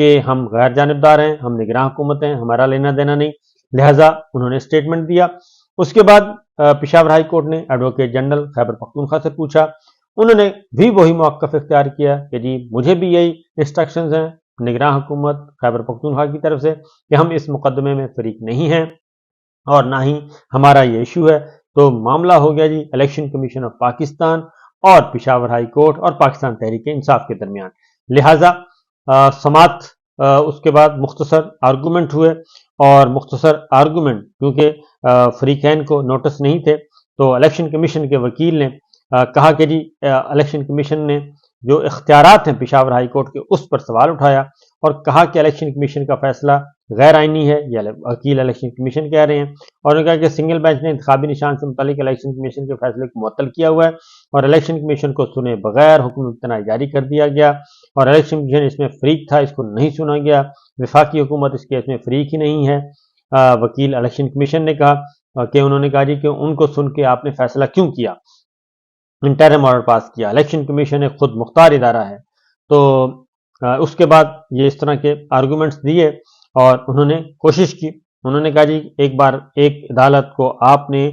کہ ہم غیر جانبدار ہیں، ہم نگراں حکومت ہیں، ہمارا لینا دینا نہیں، لہٰذا انہوں نے اسٹیٹمنٹ دیا۔ اس کے بعد پشاور ہائی کورٹ نے ایڈوکیٹ جنرل خیبر پختونخوا سے پوچھا، انہوں نے بھی وہی موقف اختیار کیا کہ جی مجھے بھی یہی انسٹرکشنز ہیں نگراں حکومت خیبر پختونخوا کی طرف سے کہ ہم اس مقدمے میں فریق نہیں ہیں اور نہ ہی ہمارا یہ ایشو ہے۔ تو معاملہ ہو گیا جی الیکشن کمیشن آف پاکستان اور پشاور ہائی کورٹ اور پاکستان تحریک انصاف کے درمیان، لہٰذا سماعت اس کے بعد مختصر آرگومنٹ ہوئے، اور مختصر آرگومنٹ کیونکہ فریقین کو نوٹس نہیں تھے تو الیکشن کمیشن کے وکیل نے کہا کہ جی الیکشن کمیشن نے جو اختیارات ہیں پشاور ہائی کورٹ کے اس پر سوال اٹھایا اور کہا کہ الیکشن کمیشن کا فیصلہ غیر آئینی ہے، یہ وکیل الیکشن کمیشن کہہ رہے ہیں، اور انہوں نے کہا کہ سنگل بینچ نے انتخابی نشان سے متعلق الیکشن کمیشن کے فیصلے کو معطل کیا ہوا ہے اور الیکشن کمیشن کو سنے بغیر حکم امتناعی جاری کر دیا گیا، اور الیکشن کمیشن اس میں فریق تھا، اس کو نہیں سنا گیا، وفاقی حکومت اس کیس میں فریق ہی نہیں ہے۔ وکیل الیکشن کمیشن نے کہا کہ انہوں نے کہا جی کہ ان کو سن کے آپ نے فیصلہ کیوں کیا، انٹرم آرڈر پاس کیا، الیکشن کمیشن ایک خود مختار ادارہ ہے۔ تو اس کے بعد یہ اس طرح کے آرگومنٹس دیے اور انہوں نے کوشش کی، انہوں نے کہا جی ایک بار ایک عدالت کو آپ نے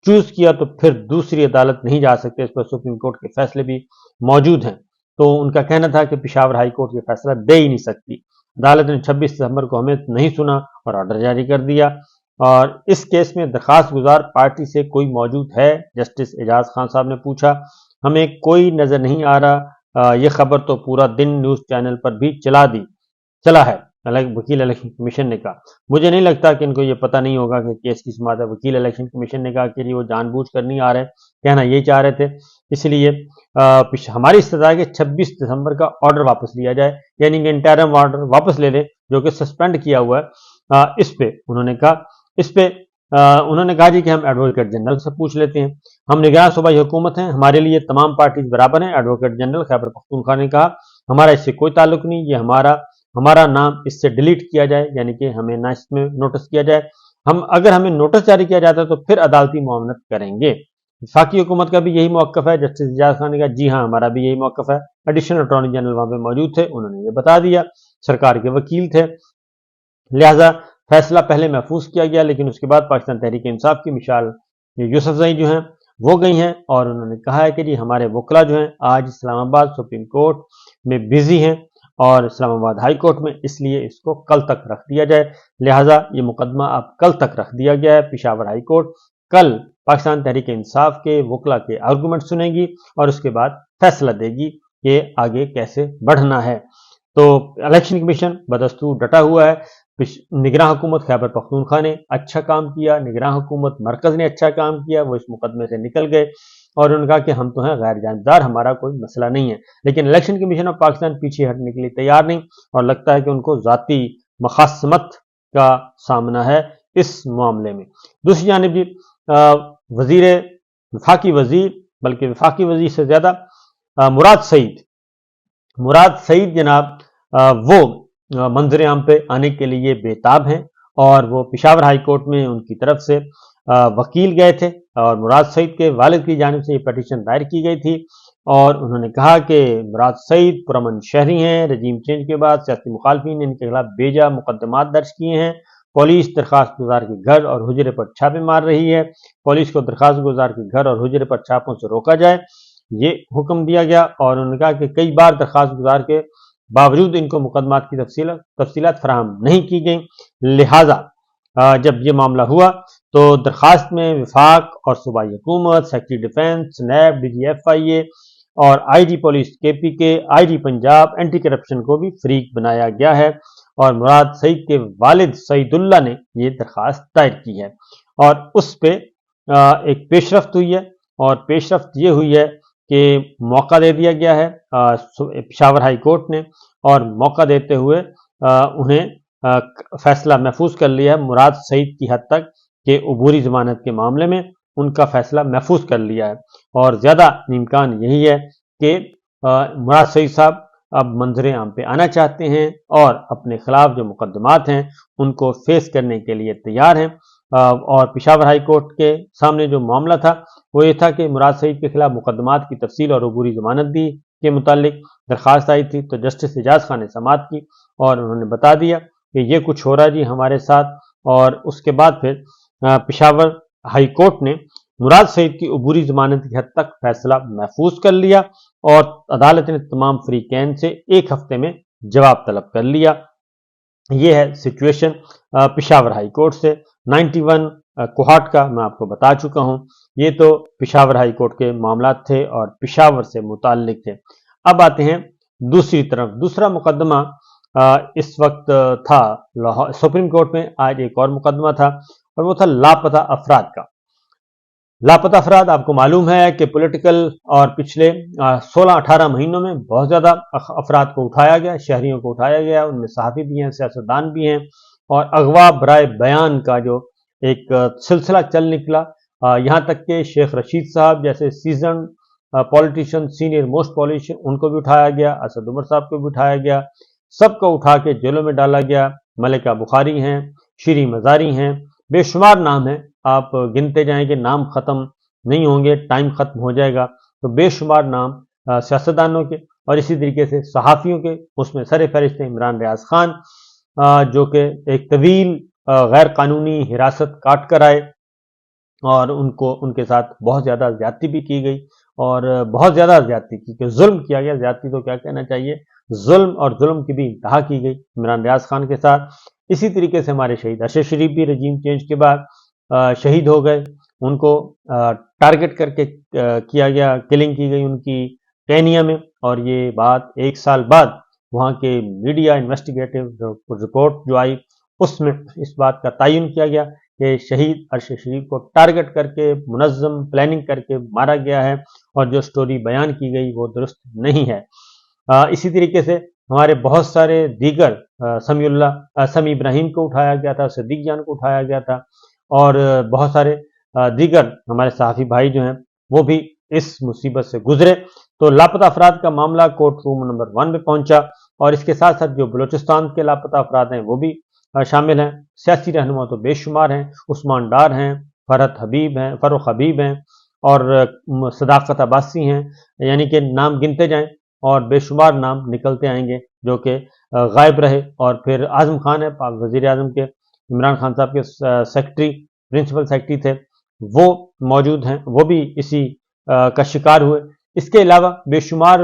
چوز کیا تو پھر دوسری عدالت نہیں جا سکتے، اس پر سپریم کورٹ کے فیصلے بھی موجود ہیں۔ تو ان کا کہنا تھا کہ پشاور ہائی کورٹ یہ فیصلہ دے ہی نہیں سکتی، عدالت نے 26 دسمبر کو ہمیں نہیں سنا اور آرڈر جاری کر دیا، اور اس کیس میں درخواست گزار پارٹی سے کوئی موجود ہے؟ جسٹس اعجاز خان صاحب نے پوچھا۔ ہمیں کوئی نظر نہیں آ رہا، یہ خبر تو پورا دن نیوز چینل پر بھی چلا ہے، وکیل الیکشن کمیشن نے کہا۔ مجھے نہیں لگتا کہ ان کو یہ پتہ نہیں ہوگا کہ کیس کی سماعت ہے۔ وکیل الیکشن کمیشن نے کہا کہ وہ جان بوجھ کر نہیں آ رہے، کہنا یہ چاہ رہے تھے، اس لیے ہماری استدعا ہے کہ 26 دسمبر کا آرڈر واپس لیا جائے، یعنی کہ انٹرم آرڈر واپس لے لیں جو کہ سسپینڈ کیا ہوا ہے۔ اس پہ انہوں نے کہا جی کہ ہم ایڈوکیٹ جنرل سے پوچھ لیتے ہیں، ہم نگراں صوبائی حکومت ہیں، ہمارے لیے تمام پارٹیز برابر ہیں۔ ایڈوکیٹ جنرل خیبر پختونخوا نے کہا ہمارا اس سے کوئی تعلق نہیں، یہ ہمارا نام اس سے ڈیلیٹ کیا جائے، یعنی کہ ہمیں نہ اس میں نوٹس کیا جائے، اگر ہمیں نوٹس جاری کیا جاتا ہے تو پھر عدالتی معاونت کریں گے۔ وفاقی حکومت کا بھی یہی موقف ہے۔ جسٹس اعجاز خان نے کہا جی ہاں ہمارا بھی یہی موقف ہے۔ ایڈیشنل اٹارنی جنرل وہاں پہ موجود تھے، انہوں نے یہ بتا دیا، سرکار کے وکیل تھے، لہذا فیصلہ پہلے محفوظ کیا گیا، لیکن اس کے بعد پاکستان تحریک انصاف کی مشال یوسفزئی جو ہیں وہ گئی ہیں اور انہوں نے کہا ہے کہ جی ہمارے وکلا جو ہیں آج اسلام آباد سپریم کورٹ میں بزی ہیں اور اسلام آباد ہائی کورٹ میں، اس لیے اس کو کل تک رکھ دیا جائے، لہٰذا یہ مقدمہ اب کل تک رکھ دیا گیا ہے۔ پشاور ہائی کورٹ کل پاکستان تحریک انصاف کے وکلا کے آرگومنٹ سنے گی اور اس کے بعد فیصلہ دے گی کہ آگے کیسے بڑھنا ہے۔ تو الیکشن کمیشن بدستور ڈٹا ہوا ہے، نگراں حکومت خیبر پختونخوا نے اچھا کام کیا، نگراں حکومت مرکز نے اچھا کام کیا، وہ اس مقدمے سے نکل گئے اور انہوں نے کہا کہ ہم تو ہیں غیر جانبدار، ہمارا کوئی مسئلہ نہیں ہے، لیکن الیکشن کمیشن آف پاکستان پیچھے ہٹنے کے لیے تیار نہیں اور لگتا ہے کہ ان کو ذاتی مخاصمت کا سامنا ہے اس معاملے میں۔ دوسری جانب جی وفاقی وزیر، بلکہ وفاقی وزیر سے زیادہ مراد سعید جناب وہ منظر عام پہ آنے کے لیے بےتاب ہیں اور وہ پشاور ہائی کورٹ میں ان کی طرف سے وکیل گئے تھے اور مراد سعید کے والد کی جانب سے یہ پیٹیشن دائر کی گئی تھی اور انہوں نے کہا کہ مراد سعید پرامن شہری ہیں، رجیم چینج کے بعد سیاسی مخالفین نے ان کے خلاف بیجا مقدمات درج کیے ہیں، پولیس درخواست گزار کے گھر اور حجرے پر چھاپے مار رہی ہے، پولیس کو درخواست گزار کے گھر اور حجرے پر چھاپوں سے روکا جائے، یہ حکم دیا گیا اور انہوں نے کہا کہ کئی بار درخواست گزار کے باوجود ان کو مقدمات کی تفصیلات فراہم نہیں کی گئیں، لہٰذا جب یہ معاملہ ہوا تو درخواست میں وفاق اور صوبائی حکومت، secretary defence, NAB, D G F I A اور I G police K P K, I G Punjab, anti corruption کو بھی فریق بنایا گیا ہے اور مراد سعید کے والد سعید اللہ نے یہ درخواست دائر کی ہے اور اس پہ ایک پیش رفت ہوئی ہے اور پیش رفت یہ ہوئی ہے کہ موقع دے دیا گیا ہے پشاور ہائی کورٹ نے اور موقع دیتے ہوئے انہیں فیصلہ محفوظ کر لیا ہے مراد سعید کی حد تک کہ عبوری ضمانت کے معاملے میں ان کا فیصلہ محفوظ کر لیا ہے اور زیادہ امکان یہی ہے کہ مراد سعید صاحب اب منظر عام پہ آنا چاہتے ہیں اور اپنے خلاف جو مقدمات ہیں ان کو فیس کرنے کے لیے تیار ہیں اور پشاور ہائی کورٹ کے سامنے جو معاملہ تھا وہ یہ تھا کہ مراد سعید کے خلاف مقدمات کی تفصیل اور عبوری ضمانت دی کے متعلق درخواست آئی تھی، تو جسٹس اعجاز خان نے سماعت کی اور انہوں نے بتا دیا کہ یہ کچھ ہو رہا جی ہمارے ساتھ، اور اس کے بعد پھر پشاور ہائی کورٹ نے مراد سعید کی عبوری ضمانت کی حد تک فیصلہ محفوظ کر لیا اور عدالت نے تمام فریقین سے ایک ہفتے میں جواب طلب کر لیا۔ یہ ہے سچویشن پشاور ہائی کورٹ سے۔ 91 کوہاٹ کا میں آپ کو بتا چکا ہوں، یہ تو پشاور ہائی کورٹ کے معاملات تھے اور پشاور سے متعلق تھے۔ اب آتے ہیں دوسری طرف، دوسرا مقدمہ اس وقت تھا سپریم کورٹ میں۔ آج ایک اور مقدمہ تھا اور وہ تھا لاپتہ افراد کا۔ لاپتہ افراد آپ کو معلوم ہے کہ پولیٹیکل اور پچھلے 16-18 مہینوں میں بہت زیادہ افراد کو اٹھایا گیا، شہریوں کو اٹھایا گیا، ان میں صحافی بھی ہیں، سیاستدان بھی ہیں، اور اغوا برائے بیان کا جو ایک سلسلہ چل نکلا، یہاں تک کہ شیخ رشید صاحب جیسے seasoned politician, senior most politician, ان کو بھی اٹھایا گیا، اسد عمر صاحب کو بھی اٹھایا گیا، سب کو اٹھا کے جیلوں میں ڈالا گیا۔ ملکہ بخاری ہیں، شیریں مزاری ہیں، بے شمار نام ہیں، آپ گنتے جائیں کہ نام ختم نہیں ہوں گے، ٹائم ختم ہو جائے گا، تو بے شمار نام سیاستدانوں کے اور اسی طریقے سے صحافیوں کے، اس میں سر فہرست عمران ریاض خان، جو کہ ایک طویل غیر قانونی حراست کاٹ کر آئے اور ان کے ساتھ بہت زیادہ زیادتی بھی کی گئی، اور بہت زیادہ زیادتی کی کہ ظلم کیا گیا، زیادتی تو کیا کہنا چاہیے، ظلم، اور ظلم کی بھی انتہا کی گئی عمران ریاض خان کے ساتھ۔ اسی طریقے سے ہمارے شہید ارشد شریف بھی رجیم چینج کے بعد شہید ہو گئے، ان کو ٹارگٹ کر کے کیا گیا، کلنگ کی گئی ان کی کینیا میں، اور یہ بات ایک سال بعد وہاں کے میڈیا انویسٹیگیٹو رپورٹ جو آئی اس میں اس بات کا تعین کیا گیا کہ شہید ارشد شریف کو ٹارگٹ کر کے منظم پلاننگ کر کے مارا گیا ہے، اور جو سٹوری بیان کی گئی وہ درست نہیں ہے۔ اسی طریقے سے ہمارے بہت سارے دیگر سمیع ابراہیم کو اٹھایا گیا تھا، صدیق جان کو اٹھایا گیا تھا، اور بہت سارے دیگر ہمارے صحافی بھائی جو ہیں وہ بھی اس مصیبت سے گزرے۔ تو لاپتہ افراد کا معاملہ کورٹ روم نمبر 1 میں پہنچا، اور اس کے ساتھ ساتھ جو بلوچستان کے لاپتہ افراد ہیں وہ بھی شامل ہیں۔ سیاسی رہنما تو بے شمار ہیں، عثمان ڈار ہیں، فروخ حبیب ہیں، اور صداقت عباسی ہیں، یعنی کہ نام گنتے جائیں اور بے شمار نام نکلتے آئیں گے جو کہ غائب رہے۔ اور پھر اعظم خان ہے، وزیر اعظم کے، عمران خان صاحب کے سیکرٹری، پرنسپل سیکرٹری تھے، وہ موجود ہیں، وہ بھی اسی کا شکار ہوئے۔ اس کے علاوہ بے شمار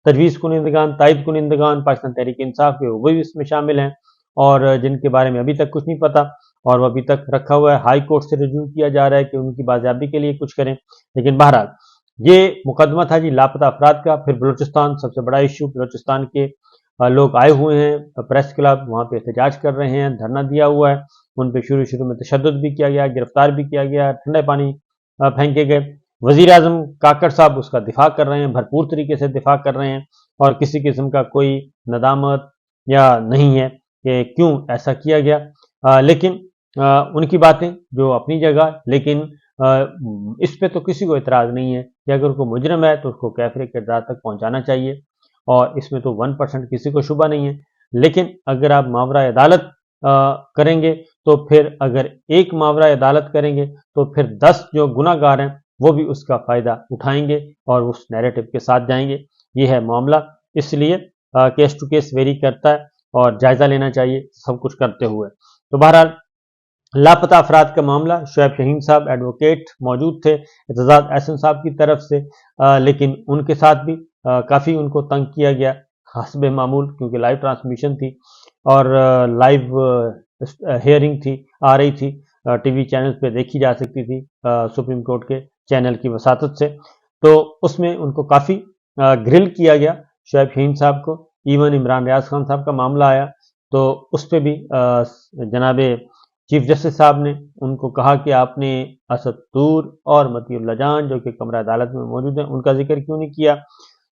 تجویز کنندگان، تائید کنندگان پاکستان تحریک انصاف کے، وہ بھی اس میں شامل ہیں، اور جن کے بارے میں ابھی تک کچھ نہیں پتا، اور وہ ابھی تک رکھا ہوا ہے، ہائی کورٹ سے رجوع کیا جا رہا ہے کہ ان کی بازیابی کے لیے کچھ کریں۔ لیکن بہرحال یہ مقدمہ تھا جی لاپتہ افراد کا۔ پھر بلوچستان، سب سے بڑا ایشو، بلوچستان کے لوگ آئے ہوئے ہیں، پریس کلب وہاں پہ احتجاج کر رہے ہیں، دھرنا دیا ہوا ہے، ان پہ شروع میں تشدد بھی کیا گیا، گرفتار بھی کیا گیا، ٹھنڈے پانی پھینکے گئے۔ وزیر اعظم کاکڑ صاحب اس کا دفاع کر رہے ہیں، بھرپور طریقے سے دفاع کر رہے ہیں، اور کسی قسم کا کوئی ندامت یا نہیں ہے کہ کیوں ایسا کیا گیا، لیکن ان کی باتیں جو اپنی جگہ، لیکن اس پہ تو کسی کو اعتراض نہیں ہے کہ اگر کوئی مجرم ہے تو اس کو کیفر کردار تک پہنچانا چاہیے، اور اس میں تو 1% کسی کو شبہ نہیں ہے۔ لیکن اگر آپ ماورا عدالت کریں گے تو پھر اگر ایک ماورا عدالت کریں گے تو پھر 10 جو گناہ گار ہیں وہ بھی اس کا فائدہ اٹھائیں گے اور اس نیریٹو کے ساتھ جائیں گے۔ یہ ہے معاملہ، اس لیے کیس ٹو کیس ویری کرتا ہے اور جائزہ لینا چاہیے سب کچھ کرتے ہوئے۔ تو بہرحال لاپتہ افراد کا معاملہ، شعیب شہین صاحب ایڈوکیٹ موجود تھے اعتزاز احسن صاحب کی طرف سے، لیکن ان کے ساتھ بھی کافی ان کو تنگ کیا گیا حسب معمول، کیونکہ لائیو ٹرانسمیشن تھی اور لائیو ہیئرنگ تھی، آ رہی تھی، ٹی وی چینل پہ دیکھی جا سکتی تھی سپریم کورٹ کے چینل کی وساطت سے، تو اس میں ان کو کافی گرل کیا گیا شعیب شہین صاحب کو۔ ایون عمران ریاض خان صاحب کا معاملہ آیا تو اس پہ بھی جناب چیف جسٹس صاحب نے ان کو کہا کہ آپ نے اسد طور اور مطیع اللہ جان جو کہ کمرہ عدالت میں موجود ہیں ان کا ذکر کیوں نہیں کیا،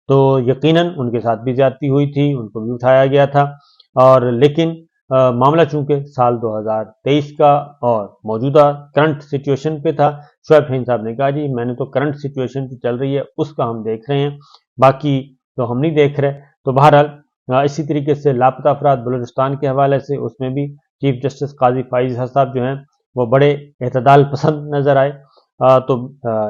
تو یقیناً ان کے ساتھ بھی زیادتی ہوئی تھی، ان کو بھی اٹھایا گیا تھا، اور لیکن معاملہ چونکہ سال 2023 کا اور موجودہ کرنٹ سچویشن پہ تھا، شعیب شہین صاحب نے کہا جی میں نے تو کرنٹ سچویشن جو چل رہی ہے اس کا ہم دیکھ رہے ہیں، باقی تو ہم نہیں دیکھ رہے۔ تو بہرحال اسی طریقے سے لاپتہ افراد بلوچستان کے حوالے سے اس میں بھی چیف جسٹس قاضی فائز صاحب جو ہیں وہ بڑے اعتدال پسند نظر آئے۔ تو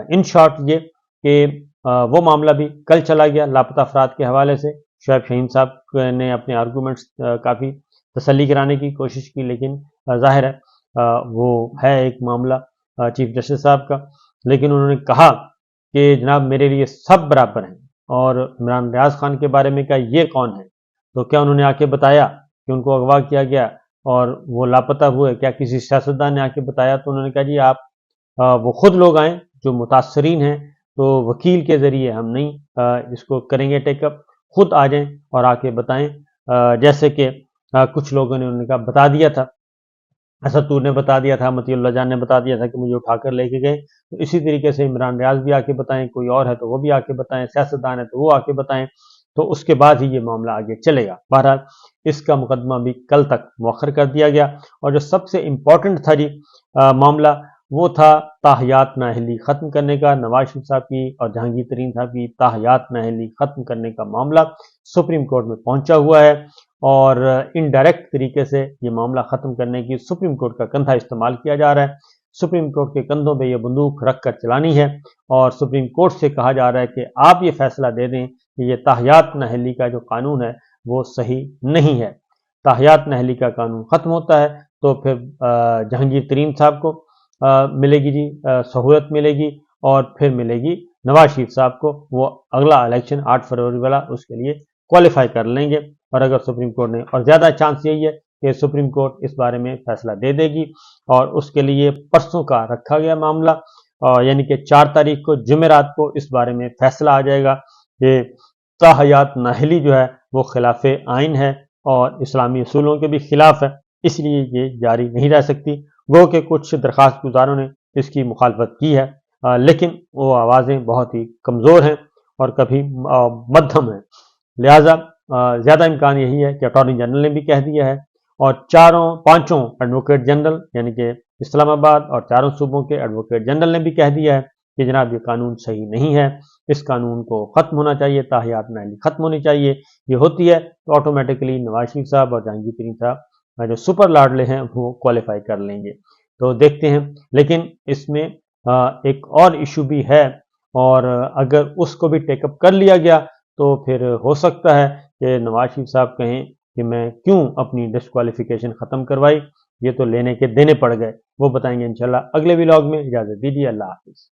ان شارٹ یہ کہ وہ معاملہ بھی کل چلا گیا لاپتہ افراد کے حوالے سے۔ شعیب شاہین صاحب نے اپنے آرگومنٹس کافی تسلی کرانے کی کوشش کی، لیکن ظاہر ہے وہ ہے ایک معاملہ چیف جسٹس صاحب کا، لیکن انہوں نے کہا کہ جناب میرے لیے سب برابر ہیں، اور عمران ریاض خان کے بارے میں کہا یہ کون ہے؟ تو کیا انہوں نے آ کے بتایا کہ ان کو اغوا کیا گیا اور وہ لاپتہ ہوئے؟ کیا کسی سیاستدان نے آ کے بتایا؟ تو انہوں نے کہا جی آپ وہ خود لوگ آئیں جو متاثرین ہیں، تو وکیل کے ذریعے ہم نہیں اس کو کریں گے ٹیک اپ، خود آ جائیں اور آ کے بتائیں، جیسے کہ کچھ لوگوں نے انہوں نے کہا بتا دیا تھا، اسد طور نے بتا دیا تھا، مطیع اللہ جان نے بتا دیا تھا کہ مجھے اٹھا کر لے کے گئے، تو اسی طریقے سے عمران ریاض بھی آ کے بتائیں، کوئی اور ہے تو وہ بھی آ کے بتائیں، سیاستدان ہے تو وہ آ کے بتائیں، تو اس کے بعد ہی یہ معاملہ آگے چلے گا۔ بہرحال اس کا مقدمہ بھی کل تک مؤخر کر دیا گیا، اور جو سب سے امپورٹنٹ تھا جی معاملہ، وہ تھا تاحیات نااہلی ختم کرنے کا۔ نواز شریف صاحب کی اور جہانگیر ترین صاحب کی تاحیات نااہلی ختم کرنے کا معاملہ سپریم کورٹ میں پہنچا ہوا ہے، اور انڈائریکٹ طریقے سے یہ معاملہ ختم کرنے کی سپریم کورٹ کا کندھا استعمال کیا جا رہا ہے۔ سپریم کورٹ کے کندھوں پہ یہ بندوق رکھ کر چلانی ہے، اور سپریم کورٹ سے کہا جا رہا ہے کہ آپ یہ فیصلہ دے دیں کہ یہ تاحیات نااہلی کا جو قانون ہے وہ صحیح نہیں ہے۔ تاحیات نااہلی کا قانون ختم ہوتا ہے تو پھر جہانگیر ترین صاحب کو ملے گی جی سہولت ملے گی، اور پھر ملے گی نواز شریف صاحب کو، وہ اگلا الیکشن 8 فروری والا اس کے لیے کوالیفائی کر لیں گے۔ اور اگر سپریم کورٹ نے، اور زیادہ چانس یہی ہے کہ سپریم کورٹ اس بارے میں فیصلہ دے دے گی، اور اس کے لیے پرسوں کا رکھا گیا معاملہ، یعنی کہ 4 تاریخ کو جمعرات کو اس بارے میں فیصلہ آ جائے گا کہ تاحیات نااہلی جو ہے وہ خلاف آئین ہے اور اسلامی اصولوں کے بھی خلاف ہے، اس لیے یہ جاری نہیں رہ سکتی۔ گو کہ کچھ درخواست گزاروں نے اس کی مخالفت کی ہے، لیکن وہ آوازیں بہت ہی کمزور ہیں اور کبھی مدھم ہیں، لہٰذا زیادہ امکان یہی ہے کہ اٹارنی جنرل نے بھی کہہ دیا ہے، اور پانچوں ایڈوکیٹ جنرل یعنی کہ اسلام آباد اور 4 صوبوں کے ایڈوکیٹ جنرل نے بھی کہہ دیا ہے کہ جناب یہ قانون صحیح نہیں ہے، اس قانون کو ختم ہونا چاہیے، تاحیات نااہلی ختم ہونی چاہیے۔ یہ ہوتی ہے تو آٹومیٹکلی نواز شریف صاحب اور جہانگیر ترین صاحب جو سپر لاڈلے ہیں وہ کوالیفائی کر لیں گے، تو دیکھتے ہیں۔ لیکن اس میں ایک اور ایشو بھی ہے، اور اگر اس کو بھی ٹیک اپ کر لیا گیا تو پھر ہو سکتا ہے کہ نواز شریف صاحب کہیں کہ میں کیوں اپنی ڈسکوالیفیکیشن ختم کروائی، یہ تو لینے کے دینے پڑ گئے۔ وہ بتائیں گے انشاءاللہ اگلے ولاگ میں۔ اجازت دیجیے، اللہ حافظ۔